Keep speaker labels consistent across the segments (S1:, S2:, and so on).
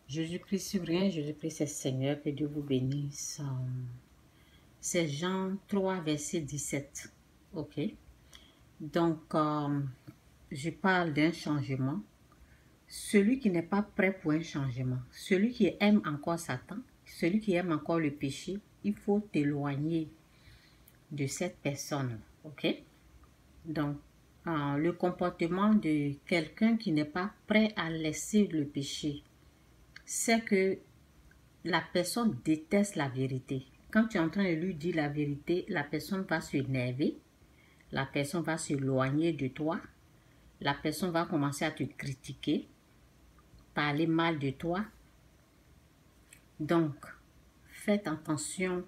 S1: Jésus-Christ souverain, Jésus-Christ est Seigneur, que Dieu vous bénisse. C'est Jean 3, verset 17. Ok. Donc, je parle d'un changement. Celui qui n'est pas prêt pour un changement, celui qui aime encore Satan, celui qui aime encore le péché, il faut t'éloigner de cette personne. Ok. Donc, le comportement de quelqu'un qui n'est pas prêt à laisser le péché, c'est que la personne déteste la vérité. Quand tu es en train de lui dire la vérité, la personne va s'énerver, la personne va s'éloigner de toi, la personne va commencer à te critiquer, parler mal de toi. Donc, faites attention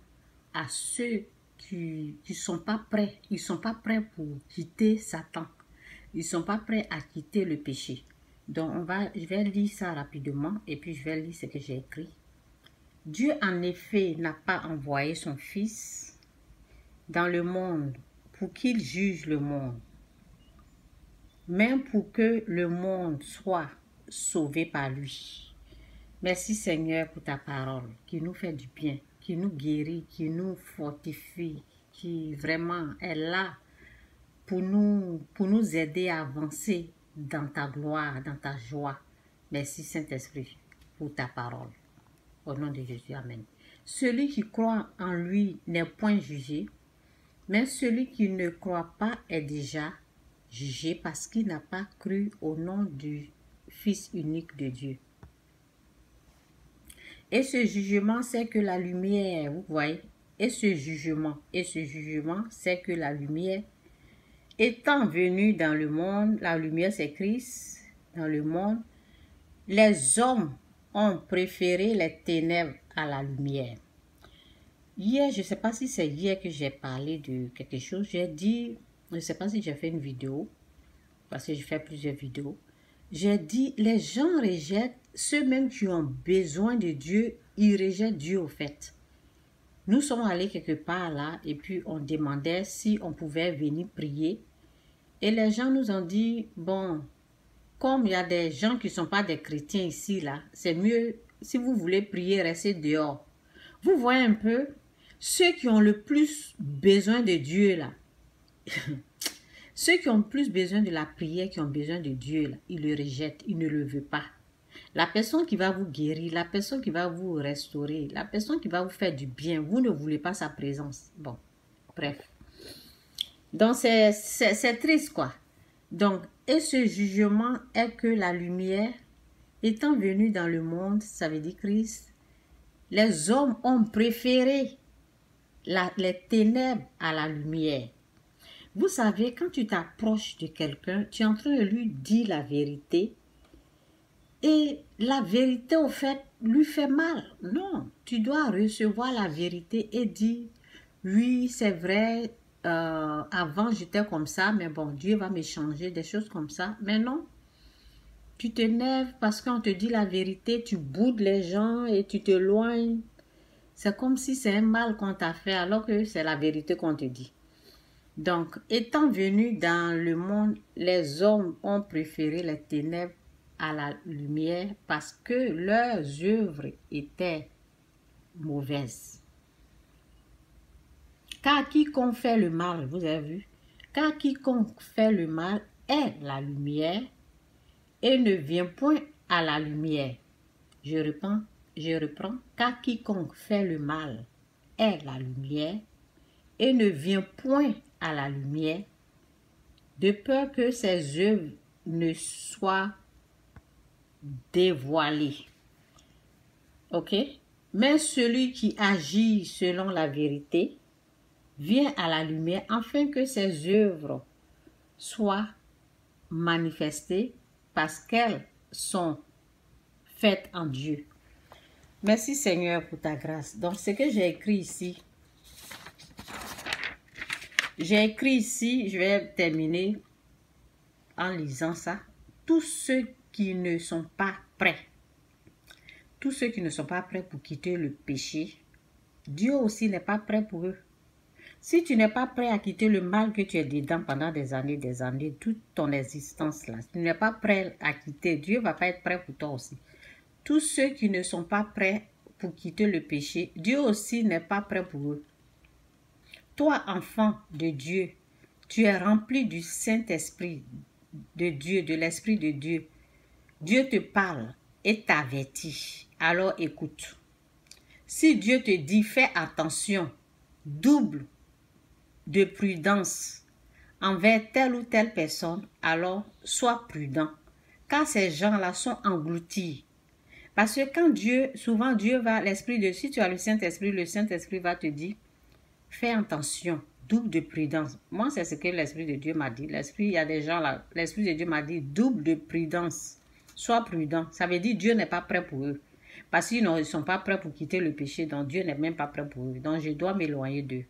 S1: à ceux qui ne sont pas prêts. Ils ne sont pas prêts pour quitter Satan. Ils ne sont pas prêts à quitter le péché. Donc, je vais lire ça rapidement et puis je vais lire ce que j'ai écrit. Dieu, en effet, n'a pas envoyé son Fils dans le monde pour qu'il juge le monde, mais pour que le monde soit sauvé par lui. Merci Seigneur pour ta parole qui nous fait du bien, qui nous guérit, qui nous fortifie, qui vraiment est là pour nous aider à avancer dans ta gloire, dans ta joie. Merci Saint-Esprit pour ta parole. Au nom de Jésus, Amen. Celui qui croit en lui n'est point jugé, mais celui qui ne croit pas est déjà jugé parce qu'il n'a pas cru au nom du Fils unique de Dieu. Et ce jugement, c'est que la lumière, vous voyez, et ce jugement, c'est que la lumière, étant venue dans le monde, la lumière c'est Christ, dans le monde, les hommes ont préféré les ténèbres à la lumière. Hier, je ne sais pas si c'est hier que j'ai parlé de quelque chose, j'ai dit, je ne sais pas si j'ai fait une vidéo, parce que j'ai fait plusieurs vidéos, j'ai dit, les gens rejettent, ceux-mêmes qui ont besoin de Dieu, ils rejettent Dieu au fait. Nous sommes allés quelque part là, et puis on demandait si on pouvait venir prier, et les gens nous ont dit, bon, comme il y a des gens qui ne sont pas des chrétiens ici là, c'est mieux, si vous voulez prier, restez dehors. Vous voyez un peu, ceux qui ont le plus besoin de Dieu là, ceux qui ont plus besoin de la prière, qui ont besoin de Dieu là, ils le rejettent, ils ne le veulent pas. La personne qui va vous guérir, la personne qui va vous restaurer, la personne qui va vous faire du bien, vous ne voulez pas sa présence. Bon, bref. Donc c'est triste quoi. Donc, et ce jugement est que la lumière, étant venue dans le monde, ça veut dire Christ, les hommes ont préféré les ténèbres à la lumière. Vous savez, quand tu t'approches de quelqu'un, tu es en train de lui dire la vérité et la vérité, au fait, lui fait mal. Non, tu dois recevoir la vérité et dire, oui, c'est vrai, avant j'étais comme ça, mais bon, Dieu va me changer, des choses comme ça. Mais non, tu t'énerves parce qu'on te dit la vérité, tu boudes les gens et tu t'éloignes. C'est comme si c'est un mal qu'on t'a fait alors que c'est la vérité qu'on te dit. Donc, étant venus dans le monde, les hommes ont préféré les ténèbres à la lumière parce que leurs œuvres étaient mauvaises. Car quiconque fait le mal, vous avez vu, car quiconque fait le mal est la lumière et ne vient point à la lumière. Je reprends, car quiconque fait le mal est la lumière et ne vient point à la lumière, de peur que ses œuvres ne soient dévoilées. Ok? Mais celui qui agit selon la vérité vient à la lumière afin que ses œuvres soient manifestées parce qu'elles sont faites en Dieu. Merci Seigneur pour ta grâce. Donc ce que j'ai écrit ici, je vais terminer en lisant ça. Tous ceux qui ne sont pas prêts, tous ceux qui ne sont pas prêts pour quitter le péché, Dieu aussi n'est pas prêt pour eux. Si tu n'es pas prêt à quitter le mal que tu es dedans pendant des années, toute ton existence là, si tu n'es pas prêt à quitter, Dieu ne va pas être prêt pour toi aussi. tous ceux qui ne sont pas prêts pour quitter le péché, Dieu aussi n'est pas prêt pour eux. Toi, enfant de Dieu, tu es rempli du Saint-Esprit de Dieu, de l'Esprit de Dieu. Dieu te parle et t'avertit. Alors écoute. Si Dieu te dit, fais attention, double de prudence envers telle ou telle personne, alors sois prudent. Car ces gens-là sont engloutis. Parce que quand Dieu, souvent Dieu va, si tu as le Saint-Esprit va te dire, fais attention, double de prudence. Moi, c'est ce que l'Esprit de Dieu m'a dit. Il y a des gens là, l'Esprit de Dieu m'a dit, double de prudence. Sois prudent. Ça veut dire Dieu n'est pas prêt pour eux. Parce qu'ils ne sont pas prêts pour quitter le péché, donc Dieu n'est même pas prêt pour eux. Donc je dois m'éloigner d'eux.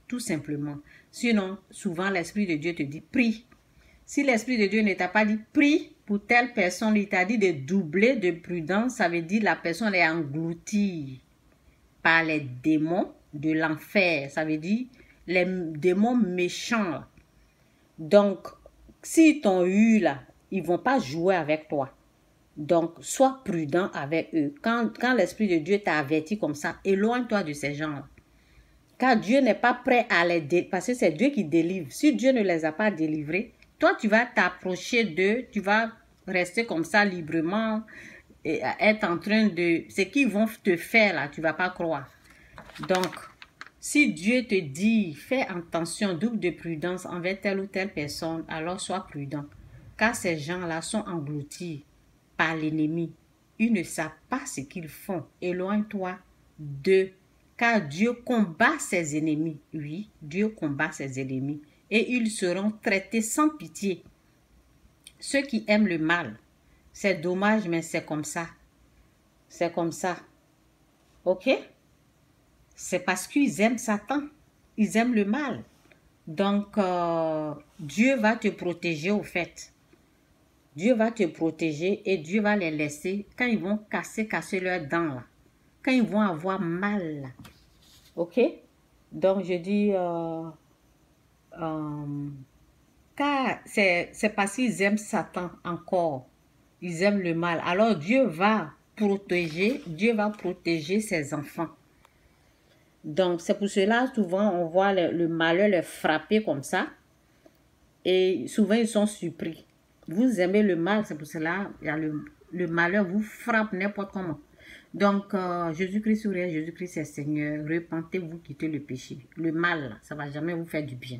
S1: Tout simplement. Sinon, souvent l'Esprit de Dieu te dit, prie. Si l'Esprit de Dieu ne t'a pas dit, prie pour telle personne, il t'a dit de doubler de prudence, ça veut dire la personne est engloutie par les démons de l'enfer. Ça veut dire les démons méchants. Donc, s'ils t'ont eu là, ils ne vont pas jouer avec toi. Donc, sois prudent avec eux. Quand l'Esprit de Dieu t'a averti comme ça, éloigne-toi de ces gens-là. Car Dieu n'est pas prêt à les délivrer, parce que c'est Dieu qui délivre. Si Dieu ne les a pas délivrés, toi, tu vas t'approcher d'eux, tu vas rester comme ça librement, et être en train de... Ce qu'ils vont te faire là, tu ne vas pas croire. Donc, si Dieu te dit, fais attention, double de prudence envers telle ou telle personne, alors sois prudent. Car ces gens-là sont engloutis par l'ennemi. Ils ne savent pas ce qu'ils font. Éloigne-toi d'eux. Car Dieu combat ses ennemis. Oui, Dieu combat ses ennemis. Et ils seront traités sans pitié. Ceux qui aiment le mal, c'est dommage, mais c'est comme ça. C'est comme ça. Ok? C'est parce qu'ils aiment Satan. Ils aiment le mal. Donc, Dieu va te protéger au fait. Dieu va te protéger et Dieu va les laisser quand ils vont casser leurs dents là. Quand ils vont avoir mal là. Ok? Donc, je dis... car c'est parce qu'ils aiment Satan encore. Ils aiment le mal. Alors, Dieu va protéger ses enfants. Donc, c'est pour cela, souvent, on voit le malheur les frapper comme ça. Et souvent, ils sont surpris. Vous aimez le mal, c'est pour cela, il y a le malheur vous frappe n'importe comment. Donc, Jésus-Christ est Seigneur. Repentez-vous, quittez le péché. Le mal, ça ne va jamais vous faire du bien.